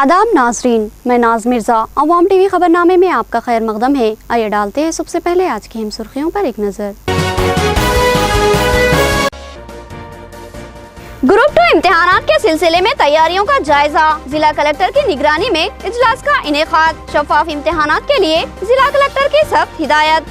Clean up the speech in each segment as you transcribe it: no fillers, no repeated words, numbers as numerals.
आदाब नाजरीन, मैं नाज मिर्ज़ा। अवाम टीवी खबरनामे में आपका खैर मकदम है। आइए डालते हैं सबसे पहले आज की अहम सुर्खियों पर एक नज़र। ग्रुप 2 इम्तिहानात के सिलसिले में तैयारियों का जायजा। जिला कलेक्टर की निगरानी में इजलास का इनेकाद। शफाफ इम्तिहानात के लिए जिला कलेक्टर की सख्त हिदायत।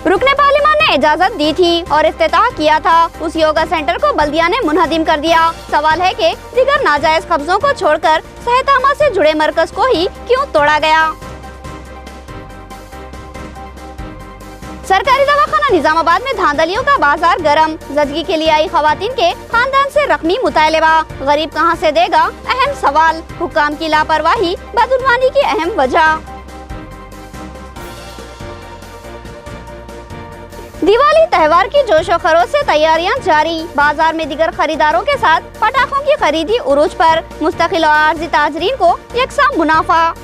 रुकने पार्लिमान ने इजाजत दी थी और इफ्तिताह किया था, उस योगा सेंटर को बल्दिया ने मुनहदिम कर दिया। सवाल है कि दीगर नाजायज कब्जों को छोड़कर सेहतआमा से जुड़े मरकज को ही क्यों तोड़ा गया। सरकारी दवाखाना निजामाबाद में धांधलियों का बाजार गरम। जदगी के लिए आई खवातीन के खानदान से रकमी मुतालबा। गरीब कहां से देगा, अहम सवाल। हुक्काम की लापरवाही बदउनवानी की अहम वजह। दिवाली त्योहार की जोशो खरोश से तैयारियां जारी। बाजार में दीगर खरीदारों के साथ पटाखों की खरीदी उरूज पर। मुस्तकिल और आर्जी ताजरीन को यकसा मुनाफा।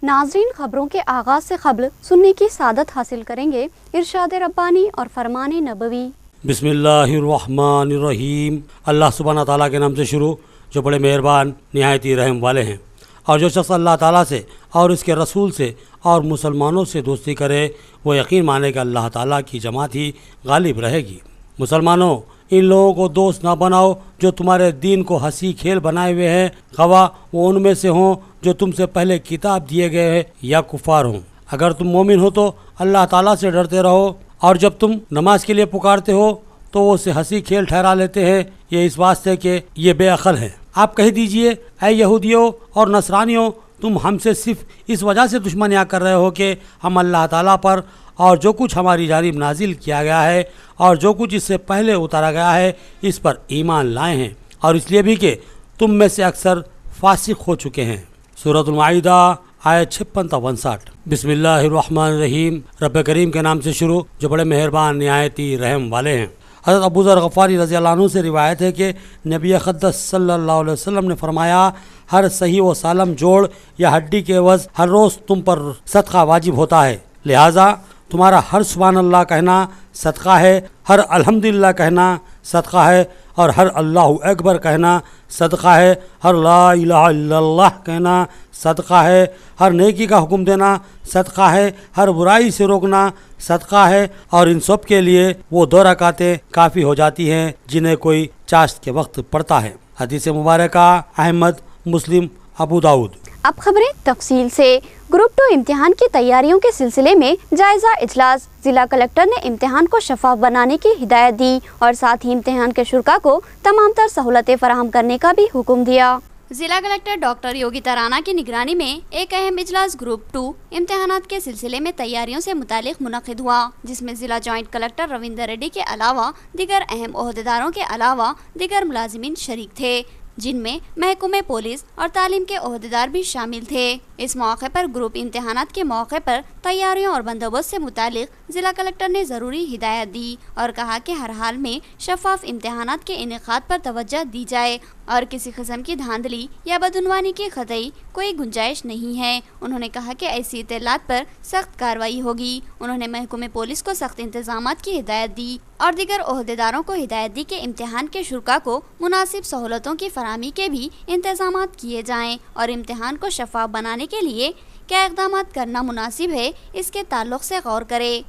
नाजरीन, खबरों के आगाज से क़ब्ल सुनने की सादत हासिल करेंगे इरशाद रब्बानी और फरमान नबवी। बिस्मिल्लाहिर्रहमानिर्रहीम। अल्लाह सुब्हानहू तआला के नाम से शुरू, जो बड़े मेहरबान निहायत ही रहम वाले हैं। और जो शख्स अल्लाह ताला से और इसके रसूल से और मुसलमानों से दोस्ती करे, वो यकीन माने कि अल्लाह ताला की जमात ही गालिब रहेगी। मुसलमानों, इन लोगों को दोस्त ना बनाओ जो तुम्हारे दीन को हंसी खेल बनाए हुए हैं, खवा वो उनमें से हों जो तुमसे पहले किताब दिए गए हैं या कुफार हों। अगर तुम मोमिन हो तो अल्लाह ताला से डरते रहो, और जब तुम नमाज के लिए पुकारते हो तो वो उसे हंसी खेल ठहरा लेते हैं, ये इस वास्ते कि ये बेअक्ल हैं। आप कह दीजिए, ऐ यहूदियों और नसरानियों, तुम हमसे सिर्फ इस वजह से दुश्मनियाँ कर रहे हो कि हम अल्लाह ताला पर और जो कुछ हमारी जानिब नाजिल किया गया है और जो कुछ इससे पहले उतारा गया है इस पर ईमान लाए हैं, और इसलिए भी कि तुम में से अक्सर फासिक हो चुके हैं। सूरतुल माइदा आयत 56-59। बिस्मिल्लाहिर्रहमानिर्रहीम। रब करीम के नाम से शुरू, जो बड़े मेहरबान निहायत ही रहम वाले हैं। हज़रत अबू ज़र गफ़ारी रज़ी अल्लाह अन्हु से रिवायत है कि नबी अक़दस सल्लल्लाहु अलैहि वसल्लम ने फरमाया, हर सही व सालम जोड़ या हड्डी के एवज़ हर रोज़ तुम पर सदका वाजिब होता है। लिहाजा तुम्हारा हर सुभान अल्लाह कहना सदका है, हर अल्हम्दुलिल्लाह कहना सदका है, और हर अल्लाहु अकबर कहना सदका है, हर ला इलाहा इल्लल्लाह कहना सदका है, हर नेकी का हुक्म देना सदका है, हर बुराई से रोकना सदका है, और इन सब के लिए वो 2 रकातें काफ़ी हो जाती हैं जिन्हें कोई चाश्त के वक्त पढ़ता है। हदीस मुबारका अहमद, मुस्लिम, अबू दाऊद। अब खबरें तफसील से। ग्रुप 2 इम्तिहान की तैयारियों के सिलसिले में जायजा इजलास। जिला कलेक्टर ने इम्तिहान को शफाफ बनाने की हिदायत दी और साथ ही इम्तिहान के शुरा को तमाम तर सहूलतें फराहम करने का भी हुक्म दिया। जिला कलेक्टर डॉक्टर योगिता राणा की निगरानी में एक अहम इजलास ग्रुप 2 इम्तिहानात के सिलसिले में तैयारियों से मुतालिक मुनक़िद हुआ, जिसमें जिला जॉइंट कलेक्टर रविंदर रेड्डी के अलावा दीगर अहम ओहदेदारों के अलावा दीगर मुलाजिमीन शरीक थे, जिनमें महकमे पुलिस और तालीम के ओहदेदार भी शामिल थे। इस मौके पर ग्रुप इम्तिहानात के मौके पर तैयारियों और बंदोबस्त से मुतालिक जिला कलेक्टर ने ज़रूरी हिदायत दी और कहा कि हर हाल में शफाफ इम्तिहानात के इनेकाद पर तवज्जो दी जाए और किसी किस्म की धांधली या बदउनवानी की ख़तई कोई गुंजाइश नहीं है। उन्होंने कहा कि ऐसी इत्तलात पर सख्त कार्रवाई होगी। उन्होंने महकमे पुलिस को सख्त इंतजामात की हिदायत दी और दीगर ओहदेदारों को हिदायत दी कि इम्तिहान के शुरा को मुनासिब सहूलतों की फराहमी के भी इंतजामात किए जाएँ और इम्तिहान को शफाफ बनाने के लिए क्या इक़दामात करना मुनासिब है, इसके ताल्लुक़ से गौर करे।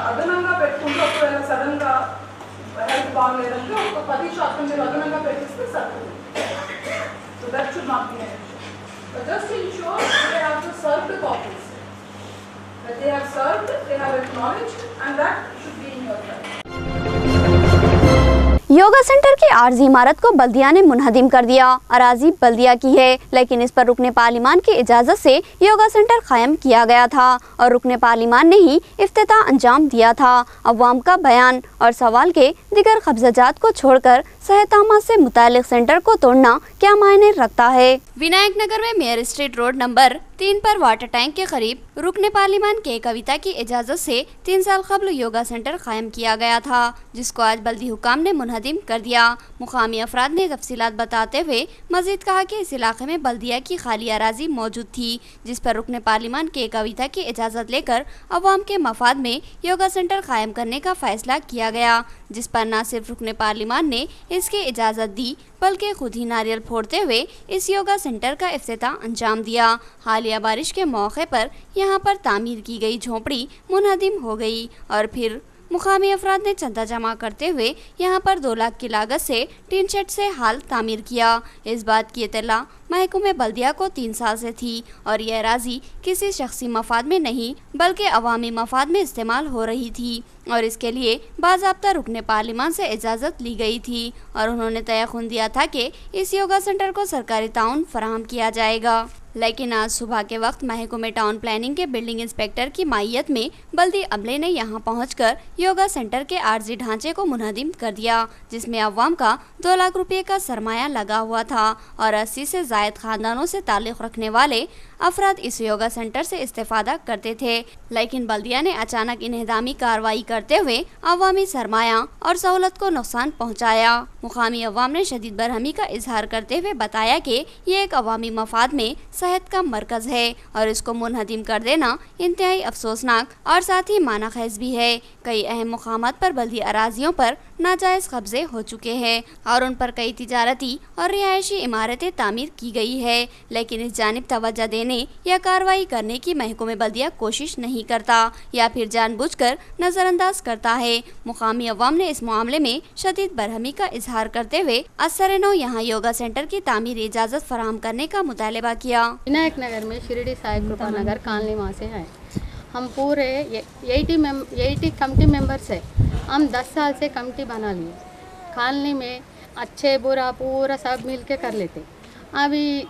అదనంగా పెట్టుకుంటూ ఒకవేళ సడన్ గా హెల్త్ బాగలేదంటే ఒక 10% మీరు అదనంగా పెట్టిస్తే సరిపోతుంది. So that should not be an issue. But just to ensure they have to serve the copies. That they have served, they have acknowledged, and that should be in your hand. Yoga centre की आर्जी इमारत को बल्दिया ने मुनहदिम कर दिया। अराजी बल्दिया की है, लेकिन इस पर रुकने पार्लिमान की इजाज़त से योगा सेंटर कायम किया गया था और रुकने पार्लिमान ने ही इफ्तिताह अंजाम दिया था। अवाम का बयान और सवाल के दिगर कब्ज़ाजात को छोड़कर सेहतआमा से मुतालिक सेंटर को तोड़ना क्या मायने रखता है। विनायक नगर में मेयर स्ट्रीट रोड नंबर 3 पर वाटर टैंक के करीब रुकने पार्लिमान के कविता की इजाज़त से 3 साल कबल योगा सेंटर कायम किया गया था, जिसको आज बल्दी हुकाम ने मुनहदिम कर दिया। मुकामी अफराद ने तफसीलात बताते हुए मजीद कहा कि इस इलाके में बल्दिया की खाली अराजी मौजूद थी, जिस पर रुकने पार्लिमान के कविता की इजाज़त लेकर अवाम के मफाद में योगा सेंटर कायम करने का फैसला किया गया, जिस पर न सिर्फ रुकने पार्लिमान ने इसकी इजाज़त दी बल्कि खुद ही नारियल फोड़ते हुए इस योगा सेंटर का इफ्तिताह अंजाम दिया। हालिया बारिश के मौके पर यहाँ पर तामीर की गई झोंपड़ी मुनहदिम हो गई और फिर मुकामी अफराद ने चंदा जमा करते हुए यहाँ पर 2 लाख की लागत से टीन शेड से हाल तामीर किया। इस बात की इत्तला महकमे बल्दिया को 3 साल से थी और यह राजी किसी शख्सी मफाद में नहीं बल्कि अवामी मफाद में इस्तेमाल हो रही थी और इसके लिए बाज़ाब्ता रुकने पार्लिमान से इजाज़त ली गई थी और उन्होंने तयख़ुन दिया था कि इस योगा सेंटर को सरकारी ताउन फराहम किया जाएगा। लेकिन आज सुबह के वक्त महकमे टाउन प्लानिंग के बिल्डिंग इंस्पेक्टर की मायत में बल्दी अमले ने यहां पहुंचकर योगा सेंटर के आर्जी ढांचे को मुनहदिम कर दिया, जिसमें अवाम का 2 लाख रुपए का सरमाया लगा हुआ था और 80 से ज़ायद खानदानों से ताल्लुक़ रखने वाले अफराद इस योगा सेंटर से इस्तेफादा करते थे। लेकिन बल्दिया ने अचानक इन्हदामी कार्रवाई करते हुए अवामी सरमाया और सहूलत को नुकसान पहुँचाया। मुकामी अवाम ने शदीद बरहमी का इजहार करते हुए बताया कि ये एक अवामी मफाद में सेहत का मरकज़ है और इसको मुनहदिम कर देना इंतहाई अफसोसनाक और साथ ही मानाखेज भी है। कई अहम मुकामात पर बल्दी अराजियों पर नाजायज़ कब्जे हो चुके हैं और उन पर कई तिजारती और रिहायशी इमारतें तामीर की गई है, लेकिन इस जानिब तवज्जो देने या कार्रवाई करने की महकमे बल्दिया कोशिश नहीं करता या फिर जानबूझकर नज़रअंदाज करता है। मुकामी अवाम ने इस मामले में शदीद बरहमी का इजहार करते हुए असर-ए-नौ यहाँ योगा सेंटर की तामीर इजाज़त फराहम करने का मुतालबा किया। विनायक नगर में शिरडी साई कृपा नगर कॉलोनी वहाँ से हैं। हम पूरे 80 कमेटी मेंबर्स है। हम 10 साल से कमेटी बना लिए। कॉलोनी में अच्छे बुरा पूरा सब मिल के कर लेते। अभी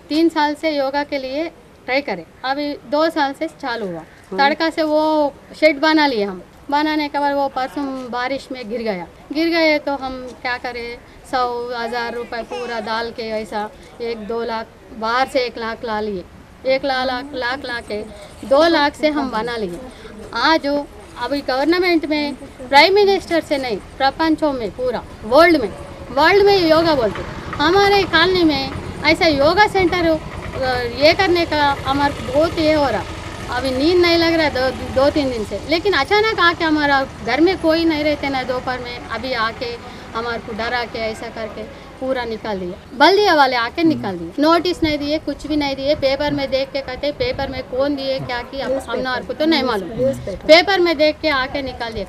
3 साल से योगा के लिए ट्राई करें। अभी 2 साल से चालू हुआ। तड़का से वो शेड बना लिए हम। बनाने के बाद वो परसों बारिश में गिर गए तो हम क्या करें, 100,000 रुपये पूरा डाल के ऐसा 1-2 लाख बाहर से 1 लाख ला लिए। 1 लाख ला के 2 लाख से हम बना लिए। आज अभी गवर्नमेंट में प्राइम मिनिस्टर से नहीं, प्रपंचों में पूरा वर्ल्ड में योगा बोलते। हमारे कॉलोनी में ऐसा योगा सेंटर ये करने का हमारे बहुत ये हो रहा। अभी नींद नहीं लग रहा है 2-3 दिन से। लेकिन अचानक आके हमारा घर में कोई नहीं रहते ना दोपहर में, अभी आके हमारे को डरा के ऐसा करके पूरा निकाल दिया। बल्दिया वाले आके निकाल दिए। नोटिस नहीं दिए, कुछ भी नहीं दिए। पेपर में देख के कहते पेपर में कौन दिए क्या किया हमारे को तो नहीं मालूम। पेपर में देख के आके निकाल दिया।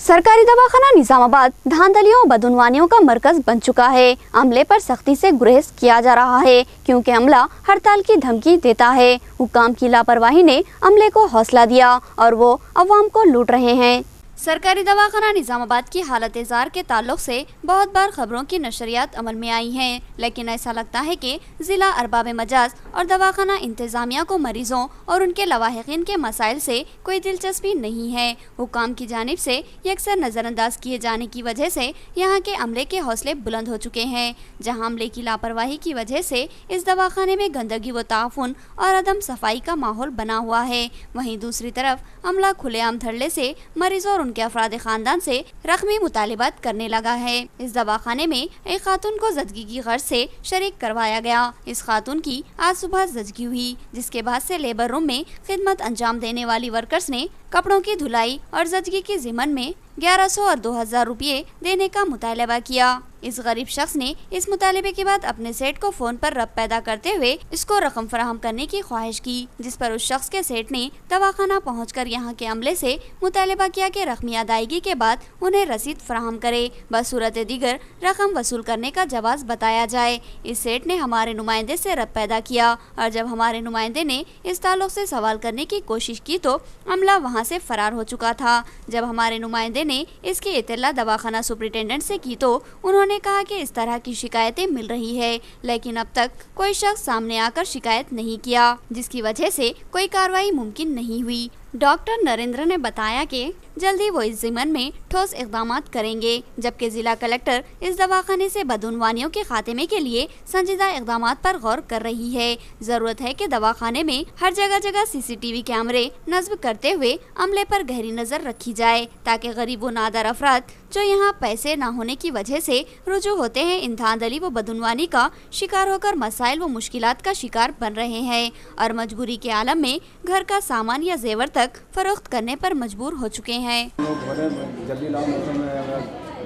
सरकारी दवाखाना निजामाबाद धांधलियों बदउनवानियों का मरकज बन चुका है। अमले पर सख्ती से गुरेज किया जा रहा है क्योंकि अमला हड़ताल की धमकी देता है। हुकाम की लापरवाही ने अमले को हौसला दिया और वो अवाम को लूट रहे हैं। सरकारी दवाखाना निजामाबाद की हालत जार के ताल्लुक से बहुत बार खबरों की नशरियात अमल में आई हैं, लेकिन ऐसा लगता है कि ज़िला अरबाब मजाज और दवाखाना इंतज़ामिया को मरीज़ों और उनके लवाहिकीन के मसाइल से कोई दिलचस्पी नहीं है। हुकाम की जानिब से यकसर नज़रअंदाज किए जाने की वजह से यहाँ के अमले के हौसले बुलंद हो चुके हैं। जहाँ अमले की लापरवाही की वजह से इस दवाखाने में गंदगी व ताफुन और अदम सफाई का माहौल बना हुआ है, वहीं दूसरी तरफ अमला खुलेआम धड़ल्ले से मरीजों और उनके अफराद खानदान से रकमी मुतालिबात करने लगा है। इस दवाखाने में एक खातून को जदगी की गर्ज से शरीक करवाया गया। इस खातून की आज सुबह जदगी हुई, जिसके बाद से लेबर रूम में खिदमत अंजाम देने वाली वर्कर्स ने कपड़ों की धुलाई और जदगी की जिमन में 1100 और 2000 रुपये देने का मुतालबा किया। इस गरीब शख्स ने इस मुतालबे के बाद अपने सेठ को फोन पर रब पैदा करते हुए इसको रकम फराहम करने की ख्वाहिश की, जिस पर उस शख्स के सेठ ने दवाखाना पहुंचकर यहां के अमले से मुतालबा किया कि रकमी अदायगी के बाद उन्हें रसीद फराहम करे, बसूरत दीगर रकम वसूल करने का जवाब बताया जाए। इस सेठ ने हमारे नुमाइंदे से रब पैदा किया और जब हमारे नुमाइंदे ने इस ताल्लुक से सवाल करने की कोशिश की तो अमला वहाँ से फरार हो चुका था। जब हमारे नुमाइंदे ने इसकी इत्तला दवाखाना सुपरिटेंडेंट से की तो उन्होंने कहा कि इस तरह की शिकायतें मिल रही है, लेकिन अब तक कोई शख्स सामने आकर शिकायत नहीं किया, जिसकी वजह से कोई कार्रवाई मुमकिन नहीं हुई। डॉक्टर नरेंद्र ने बताया कि जल्दी वो इस ज़िम्मन में ठोस इक़दामात करेंगे, जबकि जिला कलेक्टर इस दवाखाने से बदउनवानियों के खात्मे के लिए संजीदा इक़दामात पर गौर कर रही है। जरूरत है कि दवाखाने में हर जगह CCTV कैमरे नस्ब करते हुए अमले पर गहरी नजर रखी जाए, ताकि गरीब व नादार अफराद जो यहाँ पैसे न होने की वजह से रुजू होते हैं, इन धांधली व बदउनवानी का शिकार होकर मसाइल व मुश्किलात का शिकार बन रहे हैं और मजबूरी के आलम में घर का सामान या जेवर तक फरोख्त करने पर मजबूर हो चुके हैं। जल्दी लाओ, मौसम में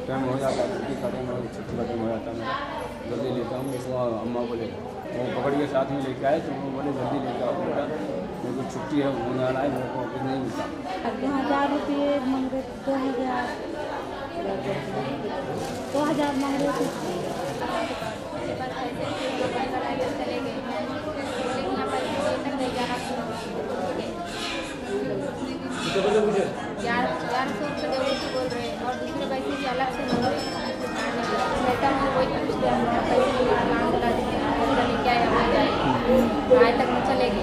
टाइम हो जाता है, छुट्टी खत्म हो जाता है, जल्दी लेता हूँ। इसको अम्मा बोले वो पकड़ के साथ में लेके आए, तो वो बोले जल्दी लेकर आओ बेटा, मेरे को छुट्टी है, होने वाला है, मेरे को ऑफिस नहीं मिलता। 2000 रुपये मांग रहे, 2000 मांग रहे थे। बोल रहे हैं और दूसरे पैसे भी अलग से बोल रहे हैं। बेटा हम वही पूछते हैं, पैसे नाम दिला देते क्या है, आज तक नहीं चलेगी।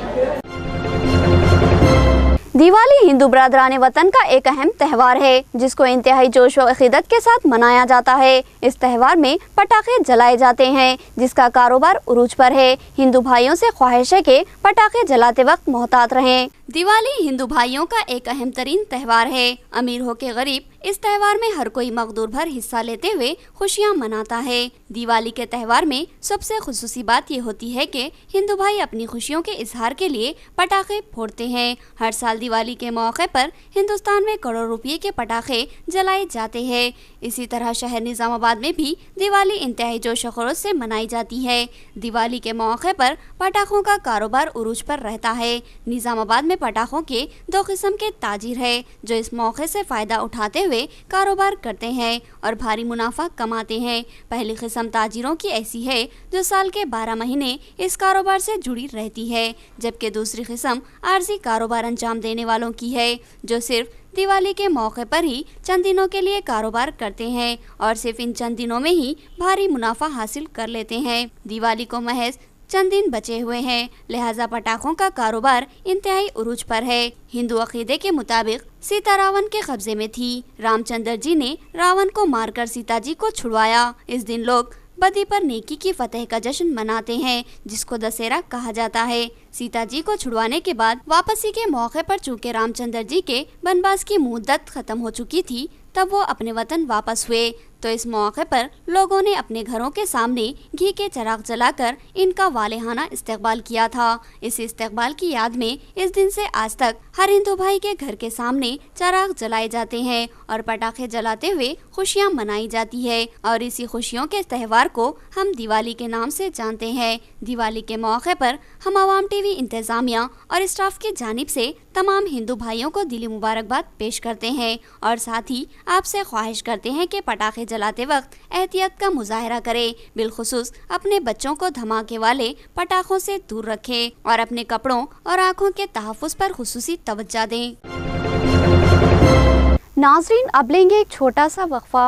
दिवाली हिंदू बरादरान वतन का एक अहम त्यौहार है, जिसको इंतहाई जोश व अकीदत के साथ मनाया जाता है। इस त्यौहार में पटाखे जलाए जाते हैं, जिसका कारोबार उरूज पर है। हिंदू भाइयों से ख्वाहिश है कि पटाखे जलाते वक्त मोहतात रहें। दिवाली हिंदू भाइयों का एक अहम तरीन त्यौहार है। अमीर हो के गरीब इस त्यौहार में हर कोई मकदूर भर हिस्सा लेते हुए खुशियां मनाता है। दिवाली के त्यौहार में सबसे खुसूसी बात ये होती है कि हिंदू भाई अपनी खुशियों के इजहार के लिए पटाखे फोड़ते हैं। हर साल दिवाली के मौके पर हिंदुस्तान में करोड़ रुपये के पटाखे जलाए जाते हैं। इसी तरह शहर निजामाबाद में भी दिवाली इंतहाई जोश खरोश से मनाई जाती है। दिवाली के मौके पर पटाखों का कारोबार उरूज पर रहता है। निजामाबाद में पटाखों के 2 किस्म के ताजिर है, जो इस मौके से फायदा उठाते हुए कारोबार करते हैं और भारी मुनाफा कमाते हैं। पहली किस्म ताजिरों की ऐसी है जो साल के 12 महीने इस कारोबार से जुड़ी रहती है, जबकि दूसरी किस्म आर्जी कारोबार अंजाम देने वालों की है, जो सिर्फ दिवाली के मौके पर ही चंद दिनों के लिए कारोबार करते हैं और सिर्फ इन चंद दिनों में ही भारी मुनाफा हासिल कर लेते हैं। दिवाली को महज चंद दिन बचे हुए हैं, लिहाजा पटाखों का कारोबार इंतहाई उरूज पर है। हिंदू अकीदे के मुताबिक सीता रावण के कब्जे में थी। रामचंद्र जी ने रावण को मारकर सीता जी को छुड़वाया। इस दिन लोग बदी पर नेकी की फतेह का जश्न मनाते हैं, जिसको दशहरा कहा जाता है। सीता जी को छुड़वाने के बाद वापसी के मौके पर चूंकि रामचंद्र जी के वनवास की मुद्दत खत्म हो चुकी थी, तब वो अपने वतन वापस हुए। तो इस मौके पर लोगों ने अपने घरों के सामने घी के चिराग जलाकर इनका वालेहाना इस्तकबाल किया था। इस इस्तकबाल की याद में इस दिन से आज तक हर हिंदू भाई के घर के सामने चिराग जलाए जाते हैं और पटाखे जलाते हुए खुशियां मनाई जाती है और इसी खुशियों के त्यौहार को हम दिवाली के नाम से जानते हैं। दिवाली के मौके पर हम आवाम टीवी इंतजामिया और स्टाफ की जानिब से तमाम हिंदू भाइयों को दिली मुबारकबाद पेश करते हैं और साथ ही आपसे ख्वाहिश करते हैं कि पटाखे जलाते वक्त एहतियात का मुजाहरा करें, बिलखुसूस अपने बच्चों को धमाके वाले पटाखों से दूर रखें और अपने कपड़ों और आँखों के तहफ़्फ़ुज़ पर खुसूसी तवज्जो दें। नाज़रीन, अब लेंगे एक छोटा सा वक्फा।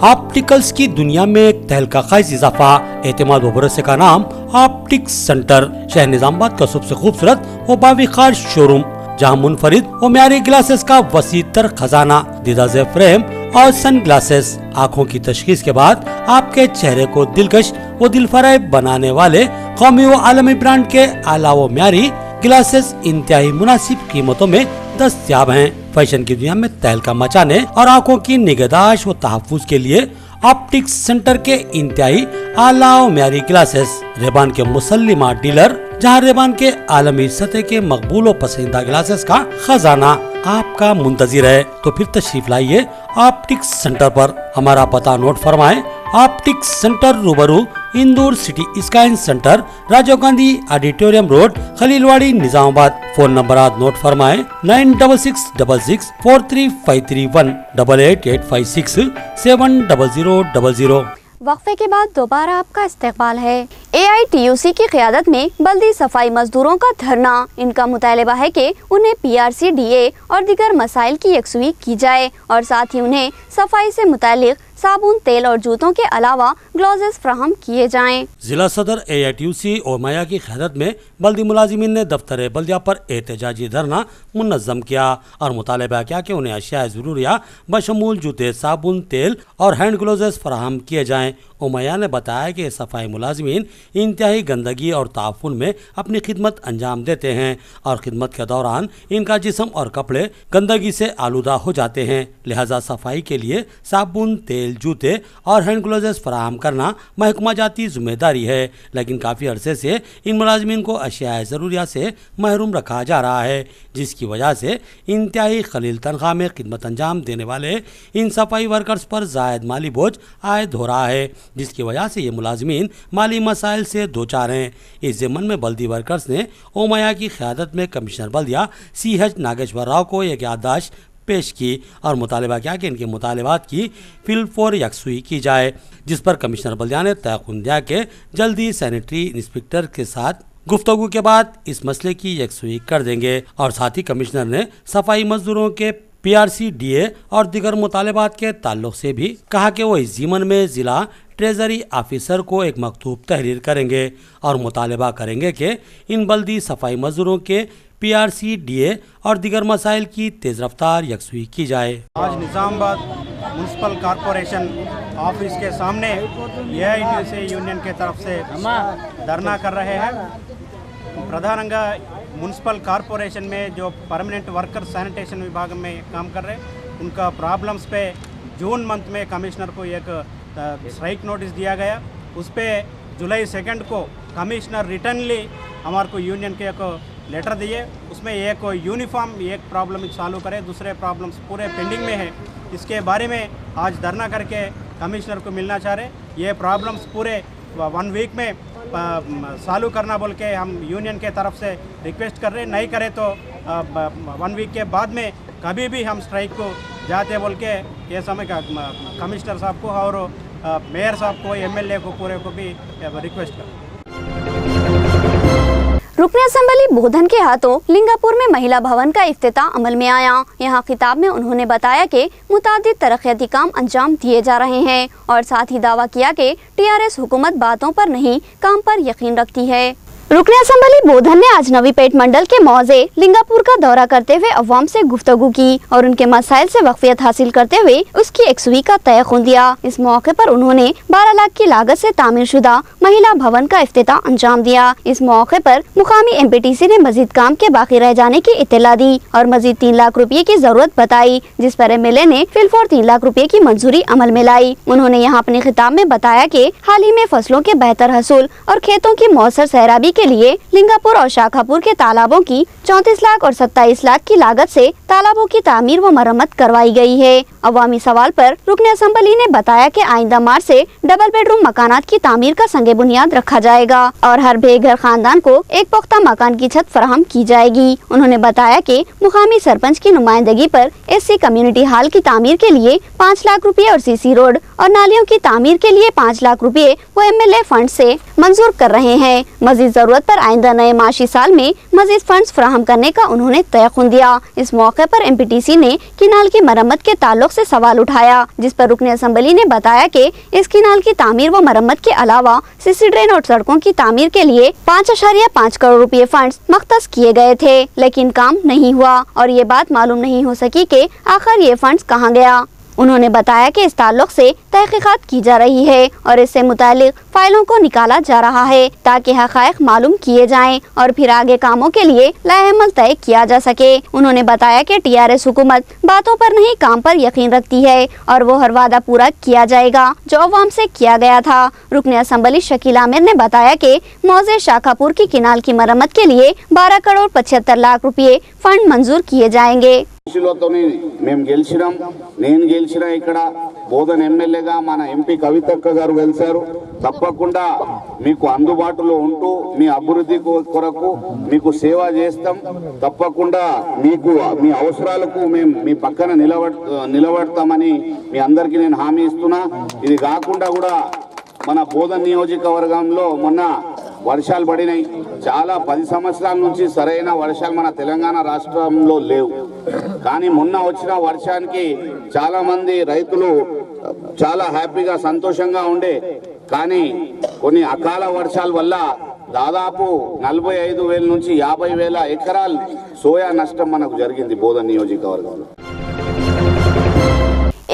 ऑप्टिकल्स की दुनिया में एक तहलका खाइज इजाफा, एतमाद व भरोसे का नाम ऑप्टिक्स सेंटर। शहर निजामाबाद का सबसे खूबसूरत व बाविकार शोरूम, जहां मुनफरिद व म्यारी ग्लासेस का वसी तर खजाना, दीदार फ्रेम और सन ग्लासेस, आँखों की तशखीस के बाद आपके चेहरे को दिलकश व दिलफरेब बनाने वाले कौमी व आलमी ब्रांड के आला व म्यारी ग्लासेस इंतहाई मुनासिब कीमतों में दस्तयाब हैं। फैशन की दुनिया में तहलका मचाने और आँखों की निगहदाश्त व तहफ़्फ़ुज़ के लिए ऑप्टिक्स सेंटर के इंतहाई आला व म्यारी ग्लासेस, रेबान के मुसल्लिमा डीलर, जहां रेबान के आलमी सतह के मकबूल व पसंदीदा ग्लासेस का खजाना आपका मुंतजिर है। तो फिर तशरीफ लाइए ऑप्टिक्स सेंटर पर। हमारा पता नोट फरमाएं। ऑप्टिक्स सेंटर रूबरू Indore city sky centre, Rajiv Gandhi auditorium road, Khaleelwadi, Nizamabad. Phone number आज नोट फरमाएं 9666 43531 8885 70000। वक्फे के बाद दोबारा आपका इस्तकबाल है। AITUC की क़यादत में बल्दी सफाई मजदूरों का धरना। इनका मुतालबा है कि उन्हें PRC DA और दीगर मसाइल की यकसुई की जाए और साथ ही उन्हें सफाई से मुतालिक साबुन, तेल और जूतों के अलावा ग्लव्स फराहम किए जाएं। जिला सदर AITUC ओमैया की क़यादत में बल्दी मुलाजिमीन ने दफ्तर बल्दिया पर एहतजाजी धरना मुनज़्ज़म किया और मुतालबा किया कि उन्हें अशिया ज़रूरिया बशमूल जूते, साबुन, तेल और हैंड ग्लव्स फराहम किए जाएँ। ओमैया ने बताया कि सफाई मुलाजिमीन इंतहाई गंदगी और ताफुन में अपनी खिदमत अंजाम देते हैं और खिदमत के दौरान इनका जिस्म और कपड़े गंदगी से आलूदा हो जाते हैं, लिहाजा सफाई के लिए साबुन, तेल, जूते और हैंड ग्लव्स फराहम करना महकमा जाती जिम्मेदारी है। लेकिन काफ़ी अरसे से इन मुलाजिमीन को अशिया ज़रूरिया से महरूम रखा जा रहा है, जिसकी वजह से इंतहाई खलील तनख्वाह में खिदमत अंजाम देने वाले इन सफाई वर्कर्स पर ज़ायद माली बोझ आयद हो रहा है, जिसकी वजह से ये मुलाजिमीन माली मसाइल से दो चार हैं। इस ज़मन में बल्दी वर्कर्स ने ओमैया की क़यादत में कमिश्नर बल्दिया CH नागेश्वर राव को एक याददाश्त पेश की और मुतालबा किया कि इनके मुतालबात की फिलफौर यकसुई की जाए, जिस पर कमिश्नर बल्दिया ने तयक़ुन दिया कि जल्दी सैनिटरी इंस्पेक्टर के साथ गुफ्तगू के बाद इस मसले की यकसुई कर देंगे। और साथ ही कमिश्नर ने सफाई मजदूरों के PRC DA और दीगर मुतालबात के ताल्लुक से भी कहा कि वो इस ज़मन में ज़िला ट्रेजरी ऑफिसर को एक मकतूब तहरीर करेंगे और मुतालबा करेंगे कि इन बल्दी सफाई मजदूरों के PRC DA और दीगर मसाइल की तेज़ रफ्तार यकसुई की जाए। आज निज़ामाबाद म्यूनसिपल कॉरपोरेशन ऑफिस के सामने AITUC यूनियन के तरफ से धरना कर रहे हैं। प्रधानंगा म्यूनसिपल कॉरपोरेशन में जो परमानेंट वर्कर सैनिटेशन विभाग में काम कर रहे हैं, उनका प्रॉब्लम्स पे जून मंथ में कमिश्नर को एक स्ट्राइक नोटिस दिया गया। उस पर जुलाई 2 को कमिश्नर रिटर्नली हमारे को यूनियन के एक लेटर दिए। उसमें एक यूनिफॉर्म एक प्रॉब्लम सॉल्व करे, दूसरे प्रॉब्लम्स पूरे पेंडिंग में है। इसके बारे में आज धरना करके कमिश्नर को मिलना चाह रहे। ये प्रॉब्लम्स पूरे 1 वीक में सॉल्व करना बोल के हम यूनियन के तरफ से रिक्वेस्ट कर रहे। नहीं करे तो 1 वीक के बाद में कभी भी हम स्ट्राइक को जाते बोल के ये समय का कमिश्नर साहब को और मेयर साहब को, MLA को पूरे को भी रिक्वेस्ट कर। रुकन असेंबली बोधन के हाथों लिंगापुर में महिला भवन का इफ्तिताह अमल में आया। यहाँ खिताब में उन्होंने बताया कि मुतादिद तरक्याती काम अंजाम दिए जा रहे हैं और साथ ही दावा किया कि TRS हुकूमत बातों पर नहीं काम पर यकीन रखती है। रुकन असेंबली बोधन ने आज नवीपेट मंडल के मौजे लिंगापुर का दौरा करते हुए अवाम से गुफ्तगू की और उनके मसाइल से वाक़फियत हासिल करते हुए उसकी यकसुई का तयक़ुन दिया। इस मौके पर उन्होंने 12 लाख की लागत से तामीर शुदा महिला भवन का इफ्तिताह अंजाम दिया। इस मौके पर मुकामी MPTC ने मजीद काम के बाकी रह जाने की इत्तला दी और मजीद 3 लाख रुपये की जरूरत बताई, जिस पर MLA ने फिलफौर 3 लाख रुपये की मंजूरी अमल में लाई। उन्होंने यहाँ अपने खिताब में बताया कि हाल ही में फसलों के बेहतर हसूल और खेतों की मौसर सैराबी के लिए लिंगापुर और शाखापुर के तालाबों की 34 लाख और 27 लाख की लागत से तालाबों की तामीर व मरम्मत करवाई गई है। अवामी सवाल पर रुकन असेंबली ने बताया कि आइंदा मार्च से डबल बेडरूम मकानात की तामीर का संगे बुनियाद रखा जाएगा और हर बेघर खानदान को एक पुख्ता मकान की छत फराहम की जाएगी। उन्होंने बताया कि मुकामी सरपंच की नुमाइंदगी पर SC कम्युनिटी हॉल की तामीर के लिए 5 लाख रुपए और CC रोड और नालियों की तामीर के लिए 5 लाख रुपए वो MLA फंड से मंजूर कर रहे हैं। मजीद जरूरत पर आइंदा नए माशी साल में मजीद फंड्स फराहम करने का उन्होंने तयक़ुन दिया। इस मौके पर MPTC ने किनाल की मरम्मत के ताल्लुक से सवाल उठाया, जिस पर रुकन असेंबली ने बताया कि इस किनाल की तामीर व मरम्मत के अलावा CC ड्रेन और सड़कों की तामीर के लिए 5.5 करोड़ रुपए फंड्स मख्तस किए गए थे, लेकिन काम नहीं हुआ और ये बात मालूम नहीं हो सकी कि आखिर ये फंड्स कहाँ गया। उन्होंने बताया कि इस ताल्लुक से तहकीकात की जा रही है और इससे मुतालिक फाइलों को निकाला जा रहा है ताकि हक़ाइक़ मालूम किए जाएं और फिर आगे कामों के लिए लाएअमल तय किया जा सके। उन्होंने बताया कि TRS हुकूमत बातों पर नहीं काम पर यकीन रखती है और वो हर वादा पूरा किया जाएगा जो अवाम से किया गया था। रुकन असेंबली शकील आमिर ने बताया कि मौजे शाखापुर की किनाल की मरम्मत के लिए 12 करोड़ 75 लाख रुपये फंड मंजूर किए जाएंगे। మేము గెలిచినాం, నేను గెలిచినా ఇక్కడ బోధన ఎమ్మెల్యేగా మన ఎంపీ కవితక్క గారు గెలిచారు. తప్పకుండా మీకు అందుబాటులో ఉంటూ మీ అభివృద్ధి కొరకు మీకు సేవ చేస్తాం. తప్పకుండా మీకు మీ అవసరాలకు మేము మీ పక్కన నిలబడతామని మీ అందరికీ నేను హామీ ఇస్తున్నా. ఇది కాకుండా కూడా మన బోధన నియోజకవర్గంలో మొన్న వర్షాలు పడినాయి. చాలా 10 సంవత్సరాల నుంచి సరైన వర్షాలు మన తెలంగాణ రాష్ట్రంలో లేవు. కానీ మొన్న వచ్చిన వర్షానికి చాలా మంది రైతులు చాలా హ్యాపీగా సంతోషంగా ఉండే. కానీ కొన్ని అకాల వర్షాల వల్ల దాదాపు 45,000 నుంచి 50,000 ఎకరాలు సోయా నష్టం మనకు జరిగింది బోధన్ నియోజకవర్గంలో.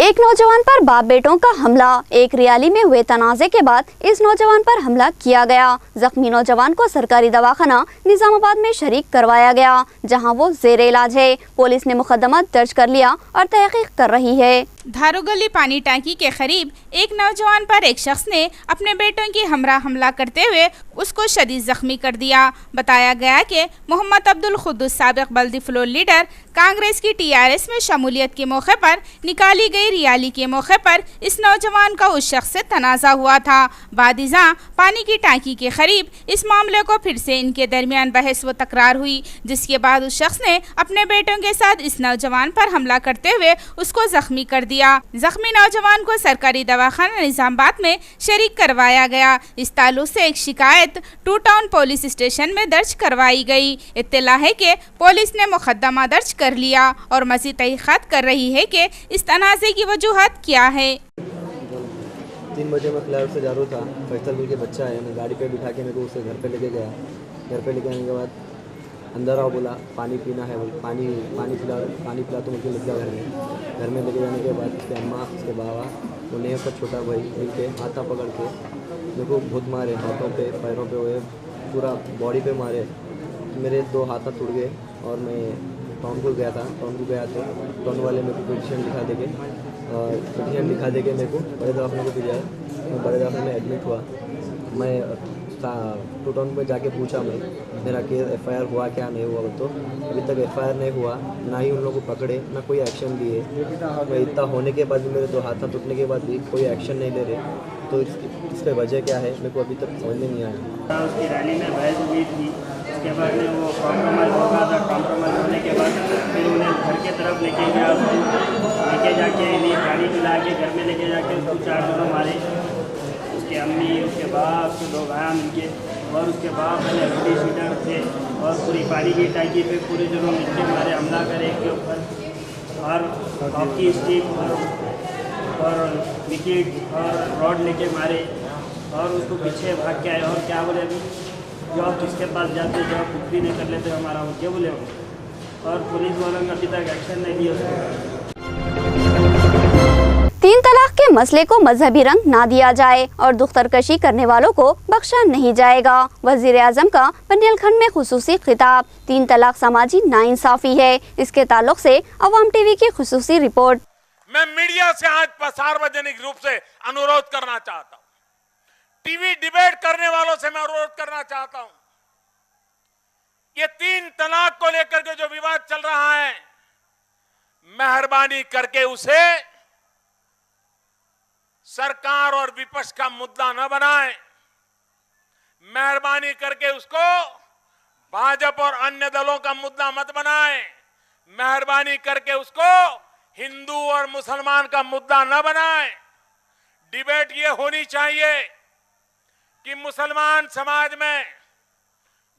एक नौजवान पर बाप बेटों का हमला। एक रियाली में हुए तनाज़े के बाद इस नौजवान पर हमला किया गया। जख्मी नौजवान को सरकारी दवाखाना निजामाबाद में शरीक करवाया गया, जहां वो जेर इलाज है। पुलिस ने मुकदमा दर्ज कर लिया और तहकीक कर रही है। धारूगली पानी टांकी के करीब एक नौजवान पर एक शख्स ने अपने बेटों की हमरा हमला करते हुए उसको शदीद जख्मी कर दिया। बताया गया कि मोहम्मद अब्दुल खुद्दूस साबिक बल्दी फ्लोर लीडर कांग्रेस की TRS में शमूलियत के मौके पर निकाली गई रियाली के मौके पर इस नौजवान का उस शख्स से तनाज़ा हुआ था। बादिज़ा पानी की टांकी के करीब इस मामले को फिर से इनके दरमियान बहस व तकरार हुई, जिसके बाद उस शख्स ने अपने बेटों के साथ इस नौजवान पर हमला करते हुए उसको जख्मी कर दिया। जख्मी नौजवान को सरकारी दवाखाना निजामाबाद में शरीक करवाया गया। इस ताल्लुक से एक शिकायत टू टाउन पुलिस स्टेशन में दर्ज करवाई गई। इत्तला है कि पुलिस ने मुकदमा दर्ज कर लिया और मज़ीद तहक़ीक़ात कर रही है कि इस तनाज़े की वजूहत क्या है। 3 बजे मैं फ्लाईओवर से जा रहा था, फैसल मिल के बच्चा है, मैं गाड़ी पे बिठा के मेरे को उसे घर पे लेके गया। घर पे लेके आने के बाद अंदर आओ बोला पानी पीना है, बोल पानी पिला तो मुझे लग गया घर में। घर में लेके जाने के बाद उसके अम्मा उसके बाबा उन्हें उसका छोटा भाई मिलके हाथा पकड़ के मेरे को बहुत मारे, हाथों पे पैरों पे हुए, पूरा बॉडी पे मारे। मेरे 2 हाथ टूट गए और मैं टाउन को गया था। टाउन को गया तो टाउन वाले मेरे को पिटीशन लिखा देके मेरे को बड़े दवाखाने को भेजा। मैं बड़े दवाखाने में एडमिट हुआ। मैं टू टाउन में जाके पूछा मैं मेरा केस FIR हुआ क्या नहीं हुआ, तो अभी तक FIR नहीं हुआ, ना ही उन लोगों को पकड़े ना कोई एक्शन लिए। मैं इतना होने के बाद भी मेरे 2 हाथ टूटने के बाद भी कोई एक्शन नहीं ले रहे, तो इसका वजह क्या है मेरे को अभी तक समझ में नहीं आया। उसकी रैली में बहस हुई थी, उसके बाद में वो कॉम्प्रोमाइज़ हो गया था। कॉम्प्रोमाइज़ होने के बाद फिर उन्हें घर के तरफ लेके गया, लेके जाके इन्हें गाड़ी मिला के घर में लेके जाके उसको 4 जनों मारे। उसके अम्मी, उसके बाप, उसके 2 भाई मिलके, और उसके बाप पहले बड़ी शीटर थे और पूरी पानी की टांकी पे पूरे जनों मिलके मारे, हमला करे एक के ऊपर और हॉकी स्टिक और विकेट और रॉड लेके मारे और उसको पीछे भाग के आए। और क्या बोले अभी जॉब किसके पास जाते, जॉब कुछ भी नहीं कर लेते हमारा, वो क्या बोले। और पुलिस वालों ने अभी तक एक्शन नहीं लिया उसको। 3 तलाक के मसले को मजहबी रंग ना दिया जाए और दुख्तरकशी करने वालों को बख्शा नहीं जाएगा। वज़ीर आज़म का बुंदेलखंड में खुसूसी खिताब। 3 तलाक समाजी नाइंसाफ़ी है। इसके ताल्लुक से अवाम टीवी की खुसूसी रिपोर्ट। मैं मीडिया से आज सार्वजनिक रूप से अनुरोध करना चाहता हूं, टीवी डिबेट करने वालों से मैं अनुरोध करना चाहता हूं, ये 3 तलाक को लेकर के जो विवाद चल रहा है, मेहरबानी करके उसे सरकार और विपक्ष का मुद्दा न बनाएं। मेहरबानी करके उसको भाजपा और अन्य दलों का मुद्दा मत बनाएं। मेहरबानी करके उसको हिंदू और मुसलमान का मुद्दा न बनाएं। डिबेट ये होनी चाहिए कि मुसलमान समाज में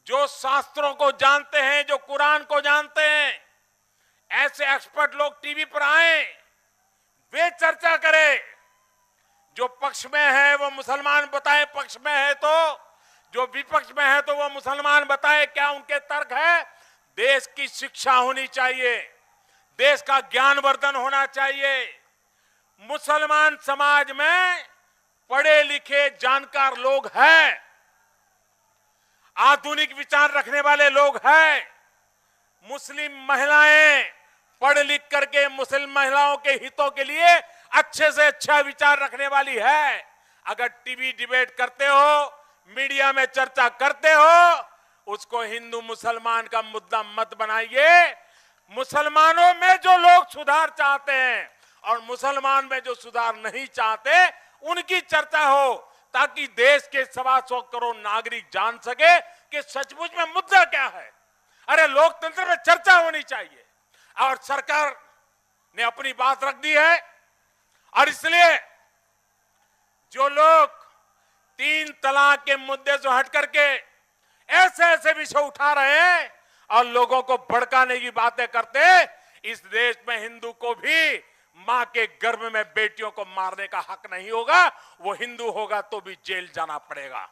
जो शास्त्रों को जानते हैं, जो कुरान को जानते हैं, ऐसे एक्सपर्ट लोग टीवी पर आए, वे चर्चा करें। जो पक्ष में है वो मुसलमान बताए पक्ष में है, तो जो विपक्ष में है तो वो मुसलमान बताए क्या उनके तर्क है। देश की शिक्षा होनी चाहिए, देश का ज्ञानवर्धन होना चाहिए। मुसलमान समाज में पढ़े लिखे जानकार लोग हैं, आधुनिक विचार रखने वाले लोग हैं। मुस्लिम महिलाएं पढ़ लिख करके मुस्लिम महिलाओं के हितों के लिए अच्छे से अच्छा विचार रखने वाली है। अगर टीवी डिबेट करते हो, मीडिया में चर्चा करते हो, उसको हिंदू मुसलमान का मुद्दा मत बनाइए। मुसलमानों में जो लोग सुधार चाहते हैं और मुसलमान में जो सुधार नहीं चाहते, उनकी चर्चा हो, ताकि देश के 125 करोड़ नागरिक जान सके कि सचमुच में मुद्दा क्या है। अरे लोकतंत्र में चर्चा होनी चाहिए और सरकार ने अपनी बात रख दी है। और इसलिए जो लोग 3 तलाक के मुद्दे से हट करके ऐसे ऐसे विषय उठा रहे हैं और लोगों को भड़काने की बातें करते, इस देश में हिंदू को भी मां के गर्भ में बेटियों को मारने का हक नहीं होगा, वो हिंदू होगा तो भी जेल जाना पड़ेगा।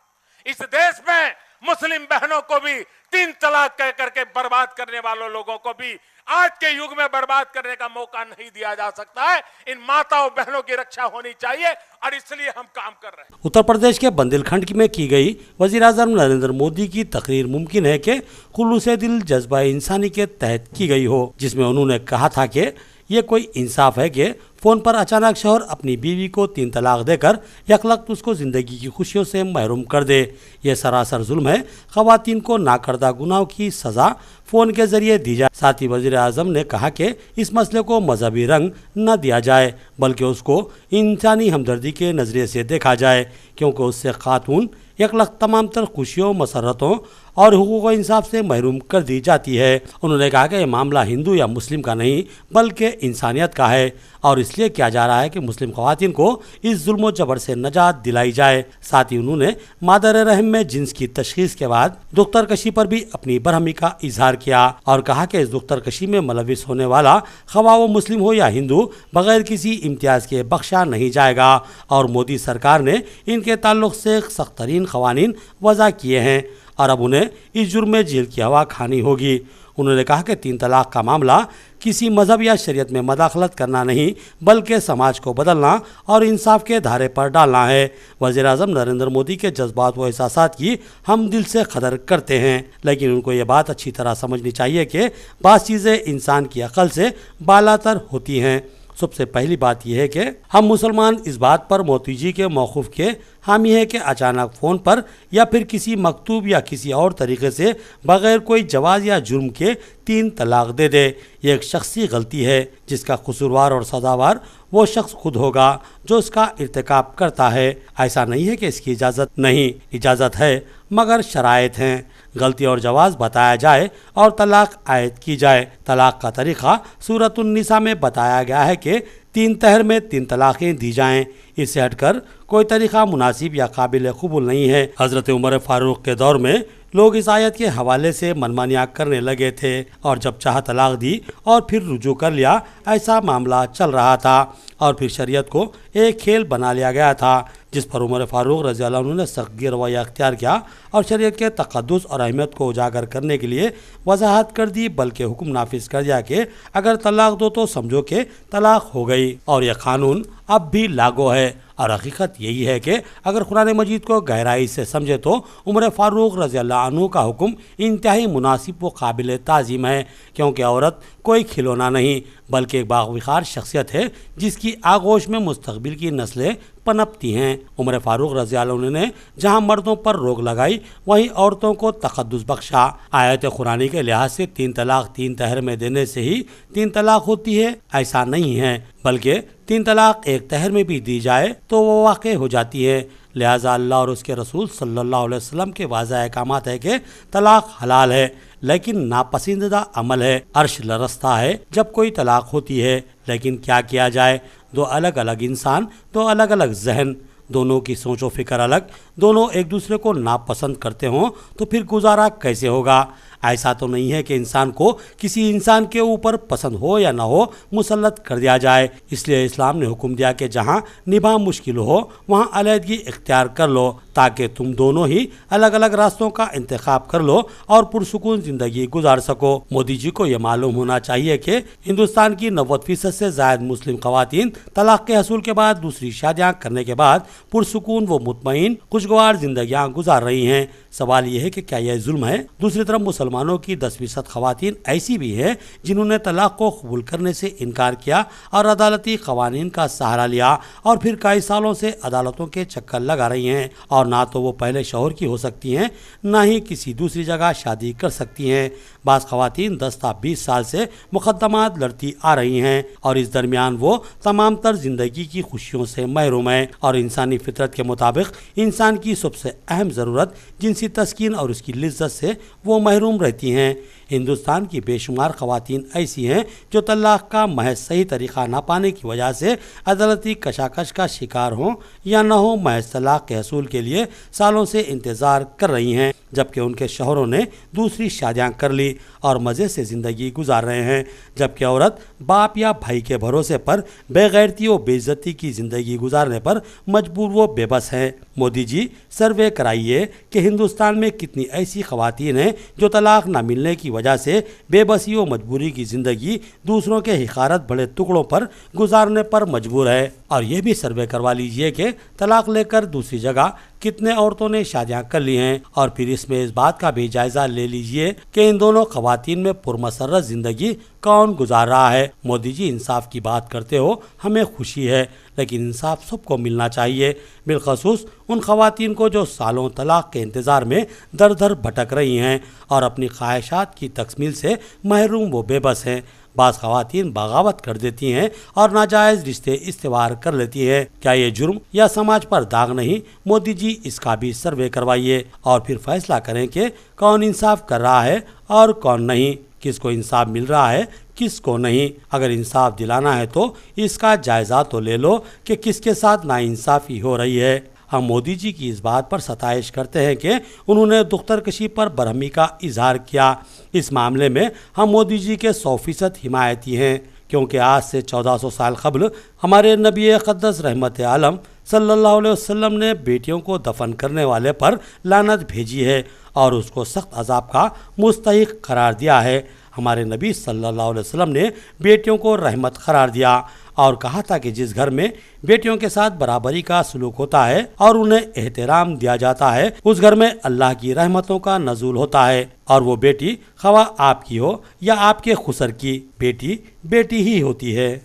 इस देश में मुस्लिम बहनों को भी 3 तलाक कह करके बर्बाद करने वालों लोगों को भी आज के युग में बर्बाद करने का मौका नहीं दिया जा सकता है। इन माताओं बहनों की रक्षा होनी चाहिए और इसलिए हम काम कर रहे हैं। उत्तर प्रदेश के बुंदेलखंड में की गई वजीर आज़म नरेंद्र मोदी की तकरीर मुमकिन है कि खुलूस दिल जज्बा इंसानी के तहत की गई हो, जिसमें उन्होंने कहा था कि ये कोई इंसाफ है कि फ़ोन पर अचानक शौहर अपनी बीवी को 3 तलाक देकर यकलख्त उसको ज़िंदगी की खुशियों से महरूम कर दे। यह सरासर जुल्म है। ख़वातीन को नाकर्दा गुनाहों की सज़ा फ़ोन के ज़रिए दी जाए। साथ ही वज़ीर आज़म ने कहा कि इस मसले को मजहबी रंग न दिया जाए, बल्कि उसको इंसानी हमदर्दी के नज़रिए से देखा जाए, क्योंकि उससे खातून यकलख्त तमाम तर खुशियों, मसरतों और हुकूक व इंसाफ से महरूम कर दी जाती है। उन्होंने कहा कि यह मामला हिंदू या मुस्लिम का नहीं बल्कि इंसानियत का है और इसलिए किया जा रहा है कि मुस्लिम ख़वातीन को इस जुल्म व जबर से नजात दिलाई जाए। साथ ही उन्होंने मादर रहम में जिन्स की तशखीस के बाद दुख्तरकशी पर भी अपनी बरहमी का इजहार किया और कहा कि इस दुख्तरकशी में मुलविस होने वाला खवा वो मुस्लिम हो या हिंदू बगैर किसी इम्तियाज़ के बख्शा नहीं जाएगा और मोदी सरकार ने इनके ताल्लुक से सख्त तरीन क़वानीन वज़ा किए हैं और अब उन्हें इस जुर्म में जेल की हवा खानी होगी। उन्होंने कहा कि 3 तलाक का मामला किसी मजहब या शरीयत में मदाखलत करना नहीं बल्कि समाज को बदलना और इंसाफ के धारे पर डालना है। वज़ीर आज़म नरेंद्र मोदी के जज्बात व एहसासात की हम दिल से कदर करते हैं, लेकिन उनको ये बात अच्छी तरह समझनी चाहिए कि बाज़ चीज़ें इंसान की अक्ल से बालातर होती हैं। सबसे पहली बात यह है कि हम मुसलमान इस बात पर मोदी जी के मौक़िफ़ के हामी है कि अचानक फ़ोन पर या फिर किसी मकतूब या किसी और तरीके से बग़ैर कोई जवाज़ या जुर्म के 3 तलाक दे दे। ये एक शख्सी गलती है जिसका कसूरवार और सज़ावार वो शख्स खुद होगा जो इसका इर्तिकाब करता है। ऐसा नहीं है कि इसकी इजाज़त नहीं, इजाज़त है मगर शराइत हैं। गलती और जवाज़ बताया जाए और तलाक आयद की जाए। तलाक का तरीक़ा सूरत उन्निसा में बताया गया है कि 3 तहर में 3 तलाक़ें दी जाएं। इससे हटकर कोई तरीक़ा मुनासिब या काबिल कबूल नहीं है। हज़रत उमर फ़ारूक के दौर में लोग इस आयत के हवाले से मनमानियाँ करने लगे थे और जब चाह तलाक दी और फिर रुजू कर लिया, ऐसा मामला चल रहा था और फिर शरीयत को एक खेल बना लिया गया था जिस पर उमर फ़ारूक रज़ी अल्लाह अन्हु ने सख्त रवैया अख्तियार किया और शरीयत के तक़द्दुस और अहमियत को उजागर करने के लिए वजाहत कर दी, बल्कि हुक्म नाफिज कर दिया कि अगर तलाक दो तो समझो कि तलाक हो गई और यह कानून अब भी लागू है। और हकीकत यही है कि अगर कुरान मजीद को गहराई से समझे तो उमर फ़ारूक रज़ी अल्लाह अन्हु का हुक्म इंतहाई मुनासिब व काबिल ताज़ीम है, क्योंकि औरत कोई खिलौना नहीं बल्कि एक बावक़ार शख्सियत है जिसकी आगोश में मुस्तक़बिल की नस्लें पनपती हैं। उमर फ़ारूक रज़ी अल्लाह अन्हु ने जहाँ मर्दों पर रोक लगाई वहीं औरतों को तक़द्दुस बख्शा। आयत कुरानी के लिहाज से 3 तलाक 3 तहर में देने से ही 3 तलाक होती है, ऐसा नहीं है, बल्कि 3 तलाक 1 तहर में भी दी जाए तो वो वाक़ई हो जाती है। लिहाजा अल्लाह और उसके रसूल सल्लल्लाहु अलैहि वसल्लम के वाज़ह अहकामात है कि तलाक हलाल है लेकिन नापसंदीदा अमल है। अर्श लरसता है जब कोई तलाक होती है, लेकिन क्या किया जाए? 2 अलग अलग इंसान, 2 अलग अलग जहन, दोनों की सोच व फिक्र अलग, दोनों एक दूसरे को नापसंद करते हों तो फिर गुजारा कैसे होगा? ऐसा तो नहीं है कि इंसान को किसी इंसान के ऊपर पसंद हो या ना हो मुसल्लत कर दिया जाए। इसलिए इस्लाम ने हुक्म दिया कि जहाँ निभा मुश्किल हो वहाँ अलहदगी इख्तियार कर लो ताकि तुम दोनों ही अलग अलग रास्तों का इंतखाब कर लो और पुरसुकून ज़िंदगी गुजार सको। मोदी जी को यह मालूम होना चाहिए कि हिंदुस्तान की 90% से ज़ायद मुस्लिम ख़वातीन तलाक के हसूल के बाद दूसरी शादियाँ करने के बाद पुरसुकून व मुतमईन खुशगवार ज़िंदगियाँ गुजार रही हैं। सवाल यह है कि क्या यह जुल्म है? दूसरी तरफ मुसलमानों की 10% ख़वातीन ऐसी भी हैं जिन्होंने तलाक को कबूल करने से इनकार किया और अदालती क़वानीन का सहारा लिया और फिर कई सालों से अदालतों के चक्कर लगा रही हैं और ना तो वो पहले शौहर की हो सकती हैं ना ही किसी दूसरी जगह शादी कर सकती हैं। बाज़ ख़वातीन 10 ta 20 साल से मुक़द्दमात लड़ती आ रही हैं और इस दरमियान वो तमाम तर ज़िंदगी की खुशियों से महरूम हैं और इंसानी फितरत के मुताबिक इंसान की सबसे अहम ज़रूरत जिनसी तस्कीन और उसकी लिज्जत से वो महरूम रहती हैं। हिंदुस्तान की बेशुमार ख़वातीन ऐसी हैं जो तलाक का महज सही तरीक़ा ना पाने की वजह से अदालती कशाकश का शिकार हों या न हो महज तलाक के हसूल के लिए सालों से इंतज़ार कर रही हैं। جبکہ ان کے شوہروں نے دوسری شادیاں کر لی اور مزے سے زندگی گزار رہے ہیں، جبکہ عورت باپ یا بھائی کے بھروسے پر بے غیرتی و بے عزتی کی زندگی گزارنے پر مجبور و بے بس ہے۔ مودی جی سروے کرائیے کہ ہندوستان میں کتنی ایسی خواتین ہیں جو طلاق نہ ملنے کی وجہ سے بے بسی و مجبوری کی زندگی دوسروں کے حقارت بڑے ٹکڑوں پر گزارنے پر مجبور ہے، اور یہ بھی سروے کروا لیجئے کہ طلاق لے کر دوسری جگہ کتنے عورتوں نے شادیاں کر لی ہیں، اور پھر اس میں اس بات کا بھی جائزہ لے لیجئے کہ ان دونوں خواتین میں پرمسرت زندگی کون گزار رہا ہے۔ مودی جی انصاف کی بات کرتے ہو، ہمیں خوشی ہے، لیکن انصاف سب کو ملنا چاہیے، بالخصوص ان خواتین کو جو سالوں طلاق کے انتظار میں در در بھٹک رہی ہیں اور اپنی خواہشات کی تکمیل سے محروم و بے بس ہیں۔ بعض خواتین بغاوت کر دیتی ہیں اور ناجائز رشتے استوار کر لیتی ہیں، کیا یہ جرم یا سماج پر داغ نہیں؟ مودی جی اس کا بھی سروے کروائیے اور پھر فیصلہ کریں کہ کون انصاف کر رہا ہے اور کون نہیں، کس کو انصاف مل رہا ہے کس کو نہیں۔ اگر انصاف دلانا ہے تو اس کا جائزہ تو لے لو کہ کس کے ساتھ ناانصافی ہو رہی ہے۔ ہم مودی جی کی اس بات پر ستائش کرتے ہیں کہ انہوں نے دختر کشی پر برہمی کا اظہار کیا۔ اس معاملے میں ہم مودی جی کے 100% حمایتی ہیں، کیونکہ آج سے 1400 سال قبل ہمارے نبی اقدس رحمت عالم صلی اللہ علیہ وسلم نے بیٹیوں کو دفن کرنے والے پر لعنت بھیجی ہے اور اس کو سخت عذاب کا مستحق قرار دیا ہے۔ ہمارے نبی صلی اللہ علیہ وسلم نے بیٹیوں کو رحمت قرار دیا اور کہا تھا کہ جس گھر میں بیٹیوں کے ساتھ برابری کا سلوک ہوتا ہے اور انہیں احترام دیا جاتا ہے، اس گھر میں اللہ کی رحمتوں کا نزول ہوتا ہے، اور وہ بیٹی خواہ آپ کی ہو یا آپ کے خسر کی، بیٹی بیٹی ہی ہوتی ہے۔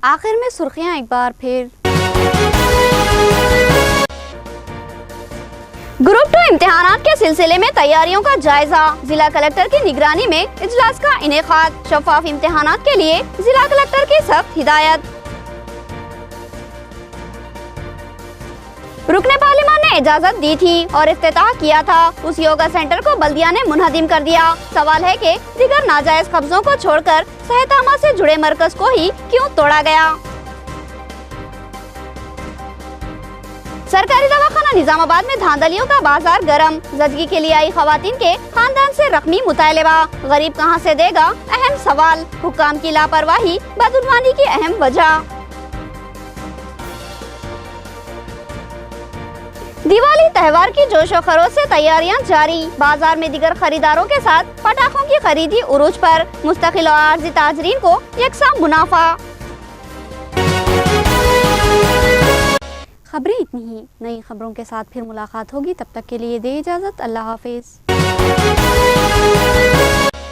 آخر میں سرخیاں ایک بار پھر۔ گروپ 2 امتحانات کے سلسلے میں تیاریوں کا جائزہ، ضلع کلکٹر کی نگرانی میں اجلاس کا انعقاد، شفاف امتحانات کے لیے ضلع کلکٹر کی سخت ہدایت۔ رکن پارلیمان نے اجازت دی تھی اور افتتاح کیا تھا، اس یوگا سینٹر کو بلدیہ نے منہدم کر دیا۔ سوال ہے کہ دیگر ناجائز قبضوں کو چھوڑ کر صحت عامہ سے جڑے مرکز کو ہی کیوں توڑا گیا؟ سرکاری دواخانہ نظام آباد میں دھاندلیوں کا بازار گرم، زچگی کے لیے آئی خواتین کے خاندان سے رقمی مطالبہ، غریب کہاں سے دے گا اہم سوال، حکام کی لاپرواہی بدعنوانی کی اہم وجہ۔ دیوالی تہوار کی جوش و خروش سے تیاریاں جاری، بازار میں دیگر خریداروں کے ساتھ پٹاخوں کی خریدی عروج پر، مستقل اور عارضی تاجرین کو یکساں منافع۔ خبریں اتنی ہی، نئی خبروں کے ساتھ پھر ملاقات ہوگی، تب تک کے لیے دے اجازت، اللہ حافظ۔